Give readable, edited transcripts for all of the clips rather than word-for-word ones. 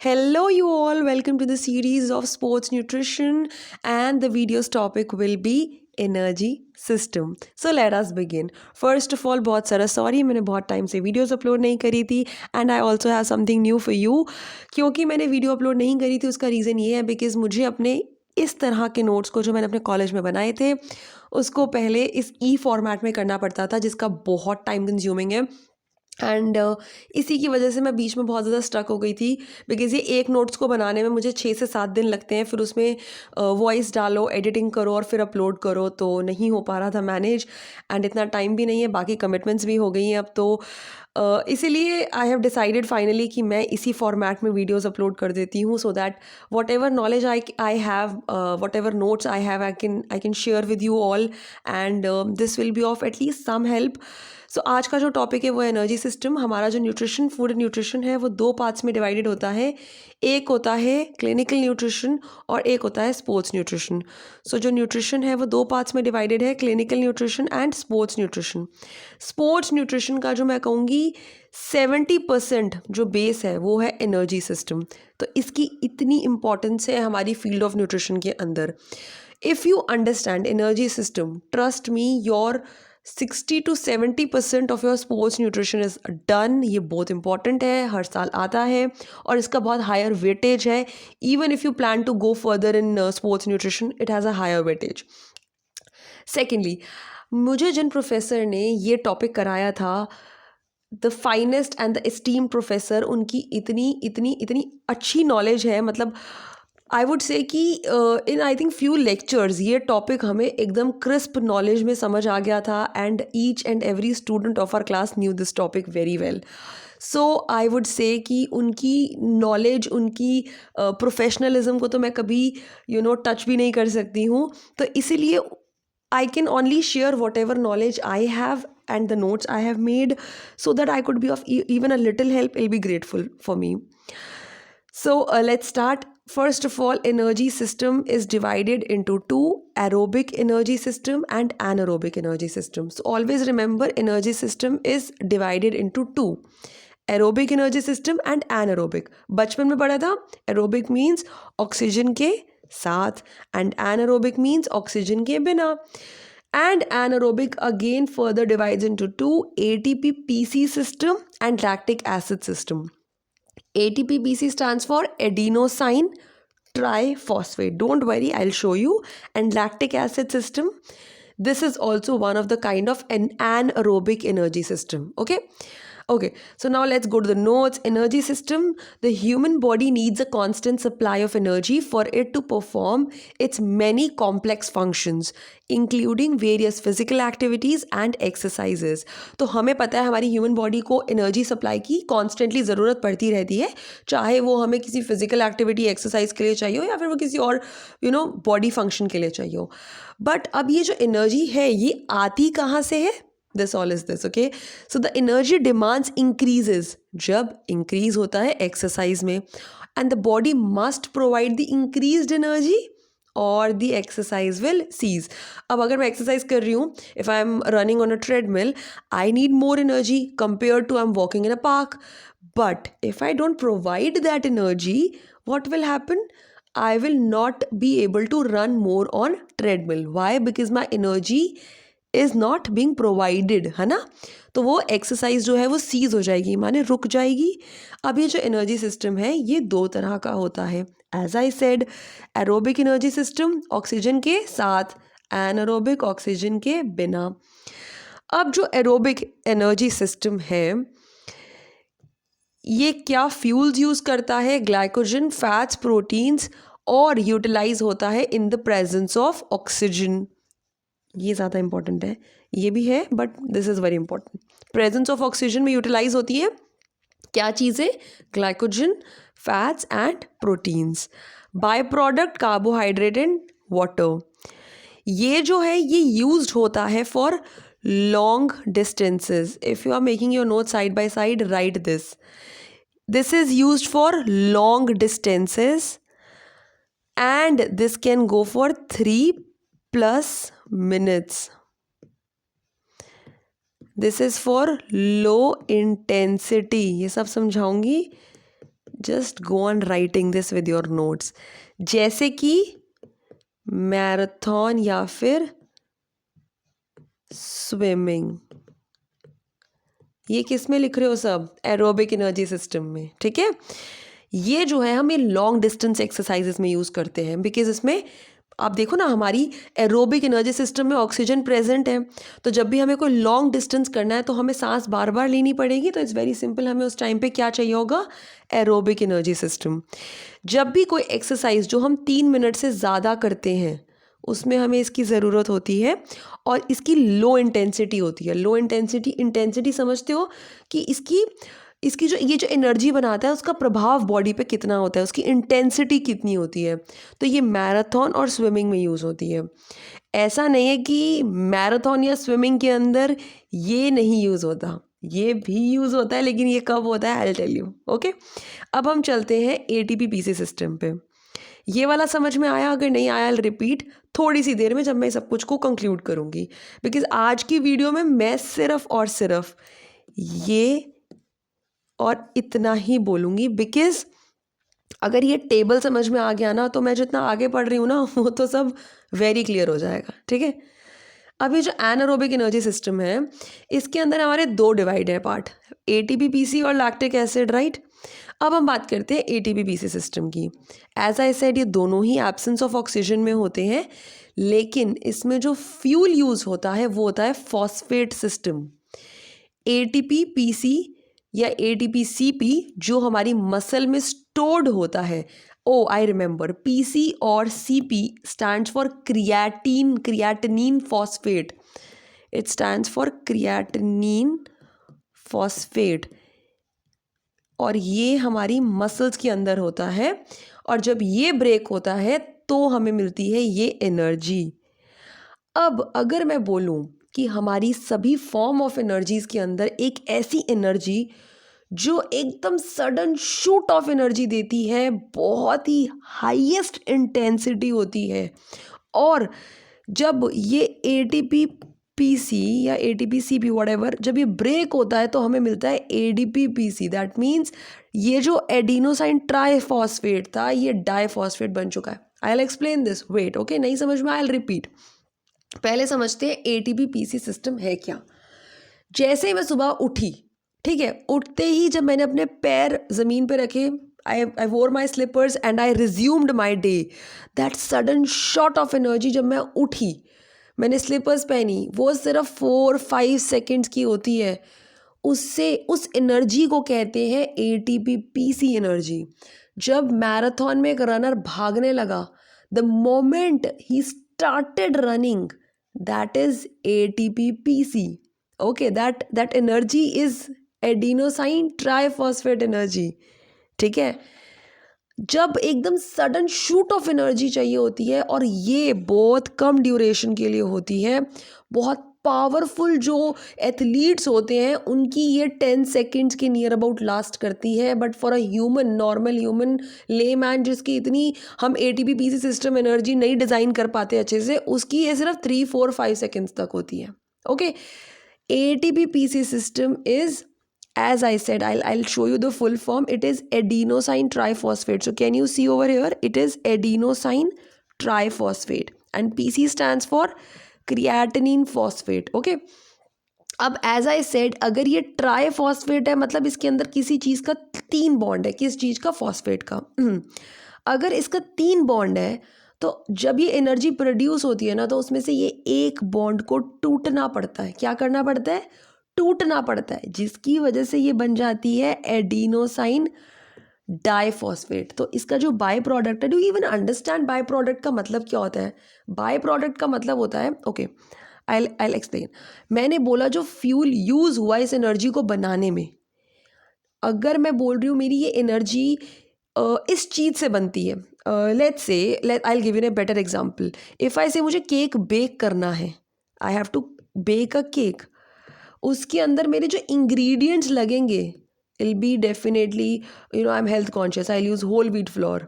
Hello, you all. Welcome to the series of sports nutrition, and the video's topic will be energy system. So let us begin. First of all, बहुत सारा sorry, मैंने बहुत time से videos upload नहीं करी थी and I also have something new for you. क्योंकि मैंने वीडियो अपलोड नहीं करी थी उसका रीज़न ये है बिकॉज मुझे अपने इस तरह के नोट्स को जो मैंने अपने कॉलेज में बनाए थे उसको पहले इस ई फॉर्मेट में करना पड़ता था जिसका बहुत टाइम कंज्यूमिंग है. एंड इसी की वजह से मैं बीच में बहुत ज़्यादा स्टक हो गई थी बिकॉज़ ये एक नोट्स को बनाने में मुझे 6 से 7 दिन लगते हैं. फिर उसमें वॉइस डालो, एडिटिंग करो और फिर अपलोड करो, तो नहीं हो पा रहा था मैनेज. एंड इतना टाइम भी नहीं है, बाकी कमिटमेंट्स भी हो गई हैं अब तो. इसीलिए आई हैव डिसाइडेड फाइनली कि मैं इसी फॉर्मेट में वीडियोस अपलोड कर देती हूँ so that whatever knowledge I have, whatever notes I have, I can share with you all and this will be of at least some help. So आज का जो टॉपिक है वो energy system. हमारा जो न्यूट्रिशन, फूड न्यूट्रिशन है वो 2 parts में डिवाइडेड होता है. एक होता है क्लिनिकल न्यूट्रिशन और एक होता है स्पोर्ट्स न्यूट्रिशन. सो जो न्यूट्रिशन है वो 2 पार्ट्स में डिवाइडेड है, clinical nutrition and sports nutrition. Sports nutrition का जो मैं कहूँगी 70% जो बेस है वो है एनर्जी सिस्टम. तो इसकी इतनी इम्पॉर्टेंस है हमारी फील्ड ऑफ न्यूट्रिशन के अंदर. If you understand energy system, trust me, your 60 to 70% of your sports nutrition is done. ये बहुत इंपॉर्टेंट है, हर साल आता है और इसका बहुत हायर वेटेज है. Even if you plan to go further in sports nutrition, it has a higher weightage. Secondly, मुझे जिन प्रोफेसर ने ये टॉपिक कराया था, the finest and the esteem professor, उनकी इतनी इतनी इतनी अच्छी नॉलेज है. मतलब आई वुड से कि in I think few lectures ये टॉपिक हमें एकदम क्रिस्प नॉलेज में समझ आ गया था and each and every student of our class knew this topic very well. So I would say कि उनकी नॉलेज, उनकी प्रोफेशनलिज्म को तो मैं कभी टच भी नहीं कर सकती हूँ. तो इसीलिए I can only share whatever knowledge I have and the notes I have made so that I could be of even a little help. It'll be grateful for me. So let's start. First of all, energy system is divided into 2: aerobic energy system and anaerobic energy system. So always remember, energy system is divided into 2: aerobic energy system and anaerobic. बचपन में पढ़ा था. aerobic means oxygen के साथ and anaerobic means oxygen के बिना. And anaerobic again further divides into 2: ATP PC system and lactic acid system. ATP PC stands for adenosine triphosphate. Don't worry, I'll show you. And lactic acid system, this is also one of the kind of an anaerobic energy system. Okay, so now let's go to the notes. Energy system: the human body needs a constant supply of energy for it to perform its many complex functions, including various physical activities and exercises. तो हमें पता है हमारी human body को energy supply की constantly ज़रूरत पड़ती रहती है, चाहे वो हमें किसी फिजिकल एक्टिविटी, एक्सरसाइज के लिए चाहिए हो या फिर वो किसी और बॉडी फंक्शन के लिए चाहिए हो. बट अब ये जो एनर्जी है ये आती कहाँ से है? This all is this, okay? So the energy demands increases जब increase होता है exercise में, and the body must provide the increased energy or the exercise will cease. अब अगर मैं exercise कर रही हूँ, if I am running on a treadmill, I need more energy compared to I'm walking in a park. But if I don't provide that energy, what will happen? I will not be able to run more on treadmill. Why? Because my energy is not being provided, है ना. तो वो exercise जो है वो seize हो जाएगी, माने रुक जाएगी. अब ये जो एनर्जी सिस्टम है ये 2 तरह का होता है. As I said, aerobic energy system oxygen के साथ, एनारोबिक ऑक्सीजन के बिना. अब जो एरोबिक एनर्जी सिस्टम है ये क्या फ्यूल्स यूज़ करता है? ग्लाइकोजन, फैट्स, प्रोटीन्स, और यूटिलाइज होता है in the presence of oxygen. ये ज़्यादा इंपॉर्टेंट है, ये भी है but this is very important. Presence of oxygen में यूटिलाइज होती है क्या चीज़ें? Glycogen, fats and proteins. By product carbohydrate and water. ये जो है ये यूज्ड होता है for long distances. If you are making your note side by side, right this. This is used for long distances and this can go for 3+ minutes. This is for low intensity. ये सब समझाऊंगी just go on writing this with your notes, जैसे कि marathon या फिर swimming. ये किस में लिख रहे हो सब? एरोबिक एनर्जी सिस्टम में, ठीक है। ये जो है हम ये लॉन्ग डिस्टेंस एक्सरसाइजेस में यूज़ करते हैं, बिकॉज इसमें आप देखो ना हमारी एरोबिक एनर्जी सिस्टम में ऑक्सीजन प्रेजेंट है, तो जब भी हमें कोई लॉन्ग डिस्टेंस करना है तो हमें सांस बार बार लेनी पड़ेगी, तो इट्स वेरी सिंपल, हमें उस टाइम पे क्या चाहिए होगा? Aerobic energy system. जब भी कोई एक्सरसाइज जो हम 3 मिनट से ज़्यादा करते हैं उसमें हमें इसकी ज़रूरत होती है, और इसकी लो इंटेंसिटी होती है। लो इंटेंसिटी समझते हो कि इसकी जो ये जो एनर्जी बनाता है उसका प्रभाव बॉडी पे कितना होता है, उसकी इंटेंसिटी कितनी होती है। तो ये मैराथन और स्विमिंग में यूज़ होती है। ऐसा नहीं है कि मैराथन या स्विमिंग के अंदर ये नहीं यूज़ होता, ये भी यूज़ होता है, लेकिन ये कब होता है? I will tell you. Okay, अब हम चलते हैं एटीपी पीसी सिस्टम पे। ये वाला समझ में आया? अगर नहीं आया, रिपीट थोड़ी सी देर में जब मैं सब कुछ को कंक्लूड करूँगी, बिकॉज आज की वीडियो में मैं सिर्फ और सिर्फ ये और इतना ही बोलूँगी, बिकॉज अगर ये टेबल समझ में आ गया ना तो मैं जितना आगे पढ़ रही हूँ ना वो तो सब वेरी क्लियर हो जाएगा, ठीक है। अभी जो एनारोबिक एनर्जी सिस्टम है इसके अंदर हमारे 2 डिवाइड है पार्ट, एटीपी पीसी और लैक्टिक एसिड, राइट। अब हम बात करते हैं एटीपी पीसी सिस्टम की। एज आई सेड, ये दोनों ही एब्सेंस ऑफ ऑक्सीजन में होते हैं, लेकिन इसमें जो फ्यूल यूज़ होता है वो होता है फॉस्फेट सिस्टम। एटीपी पीसी या एटीपी सीपी जो हमारी मसल में स्टोर्ड होता है, ओ आई रिमेंबर, पीसी और CP stands for creatinine phosphate. It stands for creatinine phosphate, और ये हमारी मसल्स के अंदर होता है, और जब ये ब्रेक होता है तो हमें मिलती है ये एनर्जी। अब अगर मैं बोलूं कि हमारी सभी फॉर्म ऑफ एनर्जीज के अंदर एक ऐसी एनर्जी जो एकदम सडन शूट ऑफ एनर्जी देती है, बहुत ही हाईएस्ट इंटेंसिटी होती है, और जब ये एटीपी पीसी या एटीपी सीपी व्हाटएवर जब ये ब्रेक होता है तो हमें मिलता है एडीपी पीसी। दैट मीन्स ये जो एडिनोसाइन ट्राइफॉस्फेट था ये डाइफॉस्फेट बन चुका है। I will explain this, wait, okay, नहीं समझ में, आई विल रिपीट। पहले समझते हैं एटीपी पीसी सिस्टम है क्या। जैसे ही मैं सुबह उठी, ठीक है, उठते ही जब मैंने अपने पैर ज़मीन पे रखे, I wore my slippers and I resumed my day. That sudden shot of energy, जब मैं उठी, मैंने स्लीपर्स पहनी, वो सिर्फ 4-5 सेकेंड्स की होती है, उससे उस एनर्जी को कहते हैं एटीपी पीसी एनर्जी। जब मैराथन में एक रनर भागने लगा, the moment he started running, that is ATP PC. Okay, that energy is adenosine triphosphate energy, ठीक है। जब एकदम सडन शूट ऑफ एनर्जी चाहिए होती है, और ये बहुत कम ड्यूरेशन के लिए होती है, बहुत पावरफुल जो एथलीट्स होते हैं उनकी ये 10 सेकेंड्स के नियर अबाउट लास्ट करती है, but for a human, normal human layman जिसकी इतनी हम एटीपी पीसी सिस्टम एनर्जी नहीं डिज़ाइन कर पाते अच्छे से, उसकी ये सिर्फ 3-4-5 सेकेंड्स तक होती है। Okay, ATP PC system is, as I said, I'll show you the full form. It is adenosine triphosphate. So can you see over here? It is adenosine triphosphate, and PC stands for creatinine phosphate. Okay. अब as I said, अगर ये triphosphate है मतलब इसके अंदर किसी चीज़ का 3 bond है। किस चीज़ का? फॉस्फेट का। अगर इसका 3 बॉन्ड है तो जब ये एनर्जी प्रोड्यूस होती है ना, तो उसमें से ये एक बॉन्ड को टूटना पड़ता है। क्या करना पड़ता है? टूटना पड़ता है, जिसकी वजह से ये बन जाती है एडिनोसाइन डाइफॉस्फेट। तो इसका जो बाय प्रोडक्ट है, do you even understand by product का मतलब क्या होता है? बाय प्रोडक्ट का मतलब होता है, ओके आई एक्सप्लेन। मैंने बोला जो फ्यूल यूज हुआ इस एनर्जी को बनाने में, अगर मैं बोल रही हूँ मेरी ये एनर्जी इस चीज़ से बनती है, let's say, I will give you a better example. If I say मुझे केक बेक करना है, I have to bake a cake, उसके अंदर मेरे जो इंग्रेडिएंट्स लगेंगे, I'll be definitely, you know, I am health conscious, I use whole wheat flour,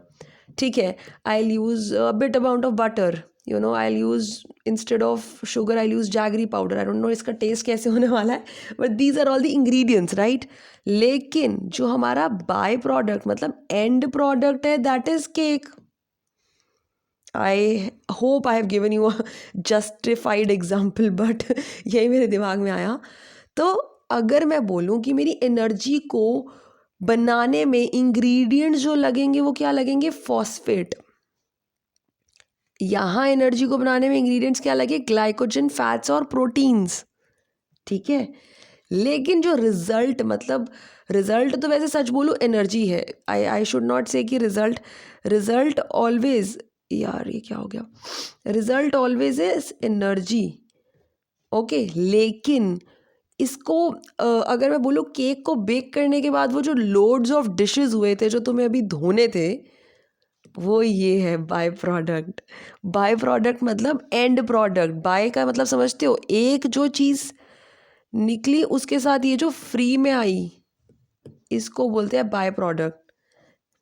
ठीक है, I use a bit amount of butter, you know I use instead of sugar I use jaggery powder. I don't know इसका test कैसे होने वाला है, but these are all the ingredients, right. लेकिन जो हमारा बाय प्रोडक्ट मतलब end product है, that is cake. I hope I have given you a justified example, but यही मेरे दिमाग में आया. तो अगर मैं बोलूँ कि मेरी एनर्जी को बनाने में इंग्रेडिएंट्स जो लगेंगे वो क्या लगेंगे, फॉस्फेट. यहाँ एनर्जी को बनाने में इंग्रेडिएंट्स क्या लगे, ग्लाइकोजन, फैट्स और प्रोटीन्स. ठीक है. लेकिन जो रिजल्ट मतलब रिजल्ट तो वैसे सच बोलूँ एनर्जी है. आई शुड नॉट से कि रिजल्ट ऑलवेज, यार ये क्या हो गया, result always is energy. Okay. लेकिन इसको अगर मैं बोलूँ केक को बेक करने के बाद वो जो लोड्स ऑफ डिशेस हुए थे जो तुम्हें अभी धोने थे, वो ये है बाय प्रोडक्ट. बाय प्रोडक्ट मतलब एंड प्रोडक्ट. बाय का मतलब समझते हो, एक जो चीज़ निकली उसके साथ ये जो फ्री में आई, इसको बोलते हैं बाय प्रोडक्ट.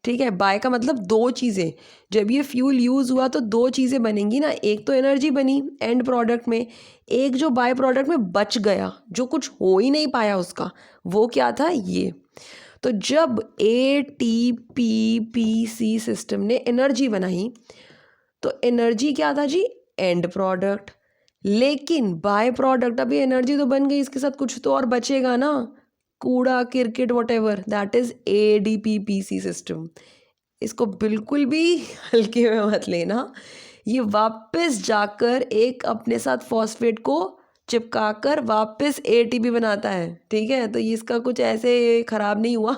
ठीक है. बाय का मतलब दो चीज़ें. जब ये फ्यूल यूज़ हुआ तो दो चीज़ें बनेंगी ना. एक तो एनर्जी बनी एंड प्रोडक्ट में, एक जो बाय प्रोडक्ट में बच गया जो कुछ हो ही नहीं पाया उसका, वो क्या था, ये. तो जब ATPPC सिस्टम ने एनर्जी बनाई तो एनर्जी क्या था जी, एंड प्रोडक्ट. लेकिन बाय प्रोडक्ट, अभी एनर्जी तो बन गई, इसके साथ कुछ तो और बचेगा ना, कूड़ा cricket what ever, that is ADPPC system. इसको बिल्कुल भी हल्के में मत लेना. ये वापस जाकर एक अपने साथ फॉस्फेट को चिपकाकर वापस ATP बनाता है. ठीक है. तो ये इसका कुछ ऐसे ख़राब नहीं हुआ.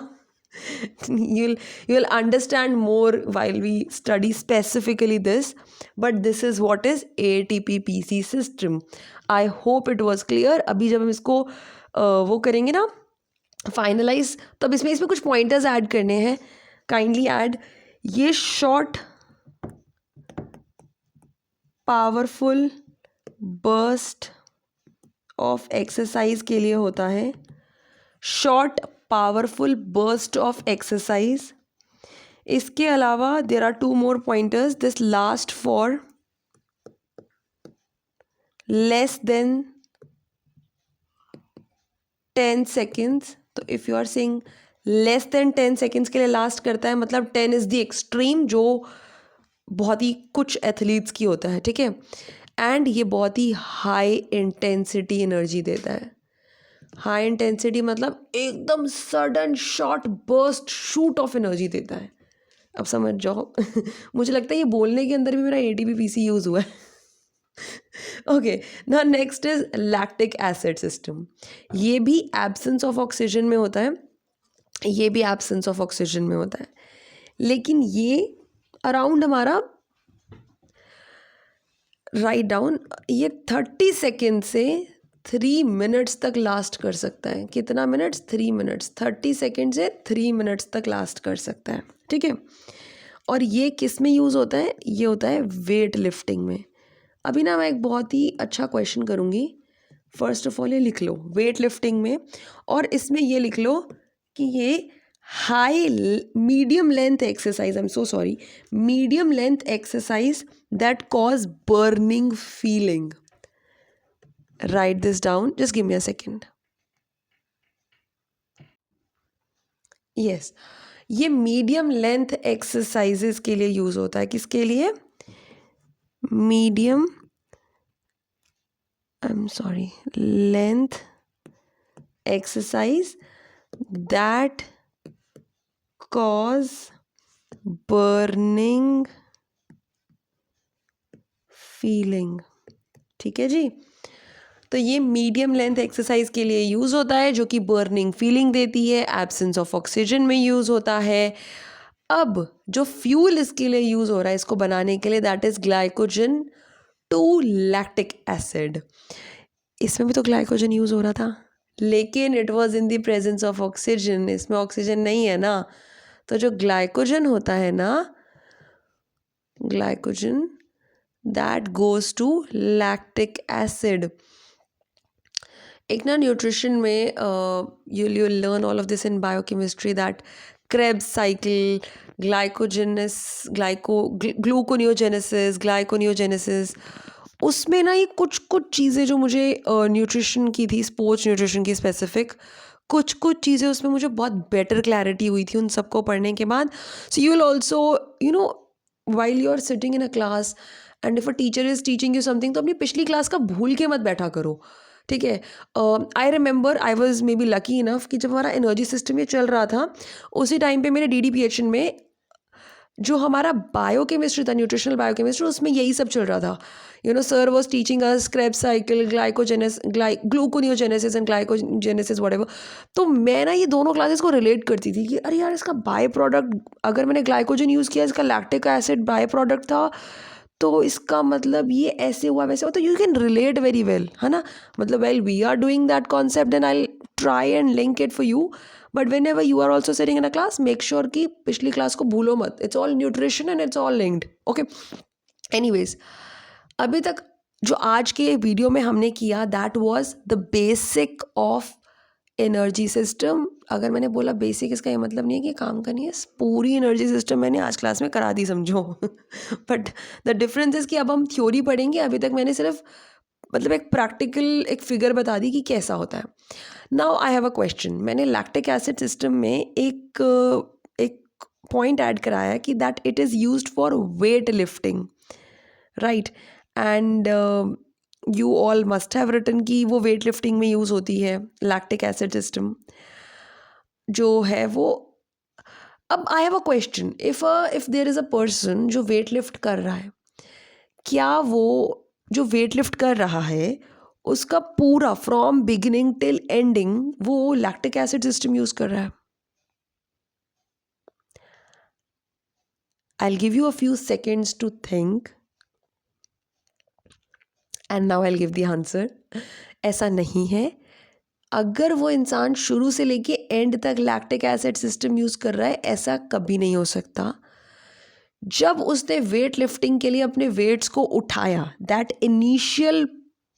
you'll understand more while we study specifically this, but this is what is ATPPC system. I hope it was clear. अभी जब हम इसको वो करेंगे ना फाइनलाइज, तो अब इसमें कुछ पॉइंटर्स ऐड करने हैं. Kindly add. ये short powerful burst of exercise के लिए होता है. Short powerful burst of exercise. इसके अलावा there are 2 more pointers. This last for less than 10 seconds. तो if you are saying less than 10 seconds के लिए लास्ट करता है, मतलब 10 इज़ द एक्सट्रीम, जो बहुत ही कुछ एथलीट्स की होता है. ठीक है. एंड ये बहुत ही हाई इंटेंसिटी एनर्जी देता है. हाई इंटेंसिटी मतलब एकदम sudden short burst shoot of energy देता है. अब समझ जाओ. मुझे लगता है ये बोलने के अंदर भी मेरा ATPPC यूज़ हुआ है. ओके. ना next is lactic acid system. ये भी एब्सेंस ऑफ ऑक्सीजन में होता है. ये भी एब्सेंस ऑफ ऑक्सीजन में होता है. लेकिन ये अराउंड हमारा राइट डाउन, ये 30 सेकेंड से 3 मिनट्स तक लास्ट कर सकता है. कितना मिनट्स, 3 मिनट्स. 30 सेकेंड से 3 मिनट्स तक लास्ट कर सकता है. ठीक है. और ये किस में यूज़ होता है, ये होता है वेट लिफ्टिंग में. अभी ना मैं एक बहुत ही अच्छा क्वेश्चन करूँगी. फर्स्ट ऑफ ऑल ये लिख लो वेट लिफ्टिंग में, और इसमें ये लिख लो कि ये high medium length exercise, I am so sorry, medium length exercise that cause burning feeling. Right this down, just give me a second. Yes, ये मीडियम लेंथ एक्सरसाइजेस के लिए यूज़ होता है. किसके लिए, medium, I am sorry, length exercise that cause burning feeling. ठीक है जी. तो ये मीडियम लेंथ एक्सरसाइज के लिए यूज़ होता है, जो कि बर्निंग फीलिंग देती है. एब्सेंस ऑफ ऑक्सीजन में यूज़ होता है. अब जो फ्यूल इसके लिए यूज़ हो रहा है इसको बनाने के लिए, that is glycogen to lactic acid. इसमें भी तो ग्लाइकोजन यूज़ हो रहा था, लेकिन it was in the presence of oxygen. इसमें ऑक्सीजन नहीं है ना, तो जो ग्लाइकोजन होता है ना, glycogen that goes to lactic acid. एक ना न्यूट्रिशन में you learn all of this in biochemistry, that Krebs cycle, gluconeogenesis, उसमें ना ये कुछ कुछ चीज़ें जो मुझे न्यूट्रिशन की थी, स्पोर्ट्स न्यूट्रिशन की स्पेसिफिक, कुछ कुछ चीज़ें उसमें मुझे बहुत बेटर क्लैरिटी हुई थी उन सबको पढ़ने के बाद. So you will also while you are sitting in a class and if a teacher is teaching you something, तो अपनी पिछली क्लास का भूल के मत बैठा करो, ठीक है. I remember I was may be lucky enough कि जब हमारा एनर्जी सिस्टम ये चल रहा था, उसी टाइम पे मेरे DDPHN में जो हमारा बायोकेमिस्ट्री था, न्यूट्रिशनल बायोकेमिस्ट्री, उसमें यही सब चल रहा था. Sir was teaching us Krebs cycle, gluconeogenesis and glycogenesis whatever. तो मैं ना ये दोनों क्लासेस को रिलेट करती थी कि अरे यार, इसका बाय प्रोडक्ट, अगर मैंने ग्लाइकोजन यूज़ किया, इसका लैक्टिक एसिड बाय प्रोडक्ट था, तो इसका मतलब ये ऐसे हुआ वैसे हुआ. तो you can relate very well, है ना. मतलब well we are doing that concept then I try and link it for you. But whenever you are also sitting in a class, make sure कि पिछली class को भूलो मत. It's all nutrition and it's all linked. Okay, anyways, अभी तक जो आज के वीडियो में हमने किया, that was the basic of energy system. अगर मैंने बोला बेसिक, इसका ये मतलब नहीं है कि काम का नहीं है. पूरी एनर्जी सिस्टम मैंने आज क्लास में करा दी, समझो. बट द डिफरेंस इज कि अब हम थ्योरी पढ़ेंगे. अभी तक मैंने सिर्फ मतलब एक प्रैक्टिकल एक फिगर बता दी कि कैसा होता है. Now I have a question. मैंने लैक्टिक एसिड सिस्टम में एक पॉइंट ऐड कराया कि that it is used for weight lifting, right. And you all must have written कि वो वेट लिफ्टिंग में यूज़ होती है लैक्टिक एसिड सिस्टम जो है वो. अब I have a question. If there is a person जो वेट लिफ्ट कर रहा है, क्या वो जो वेट लिफ्ट कर रहा है उसका पूरा फ्रॉम बिगिनिंग टिल एंडिंग वो लैक्टिक एसिड सिस्टम यूज़ कर रहा है? I'll give you a few seconds to think and now I'll give the answer. ऐसा नहीं है. अगर वो इंसान शुरू से लेके एंड तक लैक्टिक एसिड सिस्टम यूज़ कर रहा है, ऐसा कभी नहीं हो सकता. जब उसने वेट लिफ्टिंग के लिए अपने वेट्स को उठाया, that initial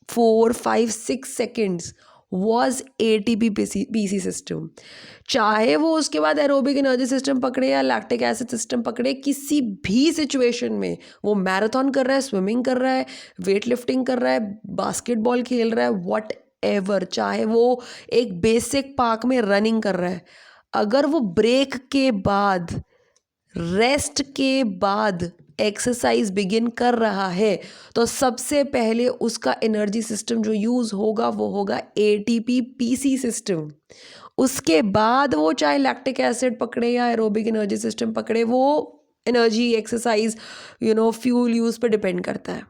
4, 5, 6 seconds was ATP PC system. चाहे वो उसके बाद एरोबिक एनर्जी सिस्टम पकड़े या लैक्टिक एसिड सिस्टम पकड़े, किसी भी सिचुएशन में वो मैराथन कर रहा है, स्विमिंग कर रहा है, वेट लिफ्टिंग कर रहा है, बास्केटबॉल खेल रहा है, वट एवर, चाहे वो एक बेसिक पार्क में रनिंग कर रहा है, अगर वो ब्रेक के बाद, रेस्ट के बाद एक्सरसाइज बिगिन कर रहा है, तो सबसे पहले उसका एनर्जी सिस्टम जो यूज़ होगा वो होगा ATP PC सिस्टम. उसके बाद वो चाहे लैक्टिक एसिड पकड़े या एरोबिक एनर्जी सिस्टम पकड़े, वो एनर्जी, एक्सरसाइज, फ्यूल यूज़ पे डिपेंड करता है,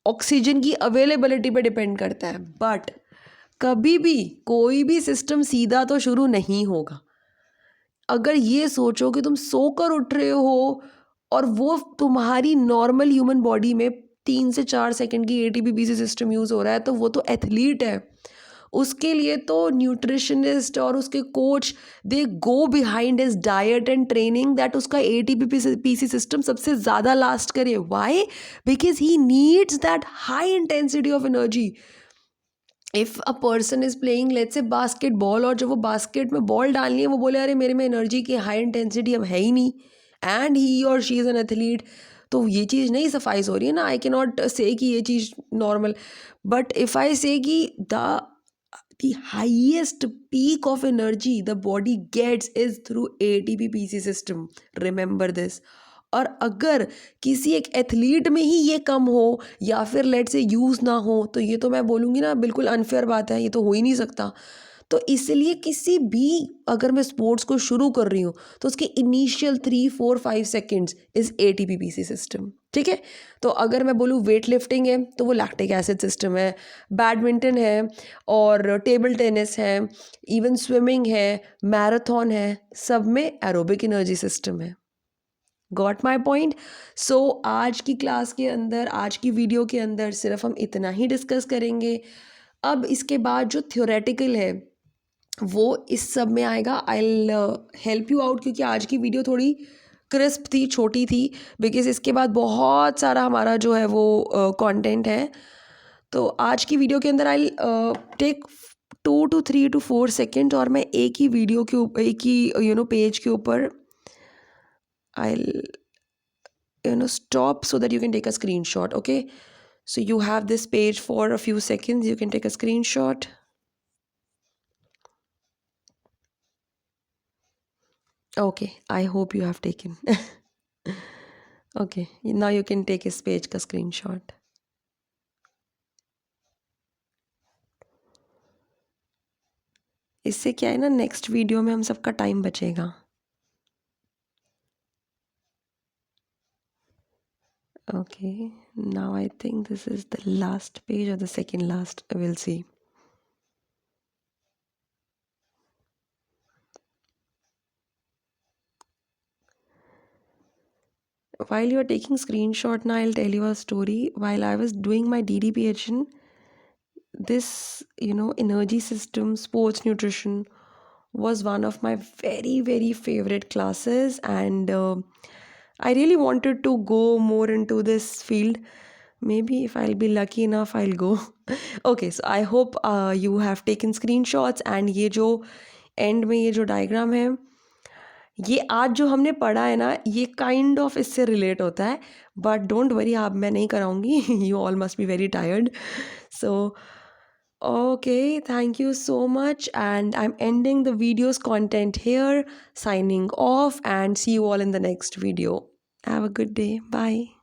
ऑक्सीजन की अवेलेबिलिटी पे डिपेंड करता है. बट कभी भी कोई भी सिस्टम सीधा तो शुरू नहीं होगा. अगर ये सोचो कि तुम सोकर उठ रहे हो और वो तुम्हारी नॉर्मल ह्यूमन बॉडी में 3 से 4 सेकंड की ATP PC सिस्टम यूज़ हो रहा है, तो वो तो एथलीट है. उसके लिए तो न्यूट्रिशनिस्ट और उसके coach, they go behind his diet and training that उसका ATP PC सिस्टम सबसे ज़्यादा लास्ट करे. Why? Because he needs that high intensity of energy. If a person is playing let's say basketball, और जब वो basket में ball डालनी है, वो बोले अरे मेरे में एनर्जी की हाई इंटेंसिटी अब है ही नहीं, एंड ही और शी इज़ एन एथलीट, तो ये चीज़ नहीं सफाइस हो रही है ना. आई कैन नॉट से कि ये चीज़ नॉर्मल. बट इफ़ आई से कि the highest peak of energy the body gets is through ATP PC system. Remember this. और अगर किसी एक एथलीट में ही ये कम हो या फिर लेट से यूज़ ना हो, तो ये तो मैं बोलूँगी ना बिल्कुल अनफेयर बात है, ये तो हो ही नहीं सकता. तो इसलिए किसी भी, अगर मैं स्पोर्ट्स को शुरू कर रही हूँ, तो उसके initial 3, 4, 5 seconds is ATP PC system. ठीक है. तो अगर मैं बोलूँ वेट लिफ्टिंग है तो वो लैक्टिक एसिड सिस्टम है, बैडमिंटन है और टेबल टेनिस है, इवन स्विमिंग है, मैराथन है, सब में एरोबिक एनर्जी सिस्टम है. Got my point. सो आज की क्लास के अंदर, आज की वीडियो के अंदर सिर्फ हम इतना ही डिस्कस करेंगे. अब इसके बाद जो थ्योरेटिकल है वो इस सब में आएगा. I will help you out, क्योंकि आज की वीडियो थोड़ी क्रिस्प थी, छोटी थी, बिकॉज इसके बाद बहुत सारा हमारा जो है वो कंटेंट है. तो आज की वीडियो के अंदर I take 2 to 3 to 4 second, और मैं एक ही वीडियो के ऊपर, एक ही पेज के ऊपर I'll stop so that you can take a screenshot. Okay, so you have this page for a few seconds, you can take a screenshot. Okay, I hope you have taken. Okay, now you can take इस page का screenshot. इससे क्या है ना, next video में हम सबका time बचेगा. Okay, now I think this is the last page or the second last, we'll see. While you are taking screenshot now, I'll tell you a story. While I was doing my DDPHN, this energy system, sports nutrition was one of my very very favorite classes, and I really wanted to go more into this field. Maybe if I'll be lucky enough, I'll go. Okay, so I hope you have taken screenshots, and ये जो end में ये जो diagram है, ये आज जो हमने पढ़ा है ना, ये काइंड ऑफ इससे रिलेट होता है, बट डोंट वरी, आप मैं नहीं कराऊंगी. You all must be very tired. So okay, thank you so much, and I'm ending the video's content here, signing off, and see you all in the next video. Have a good day. Bye.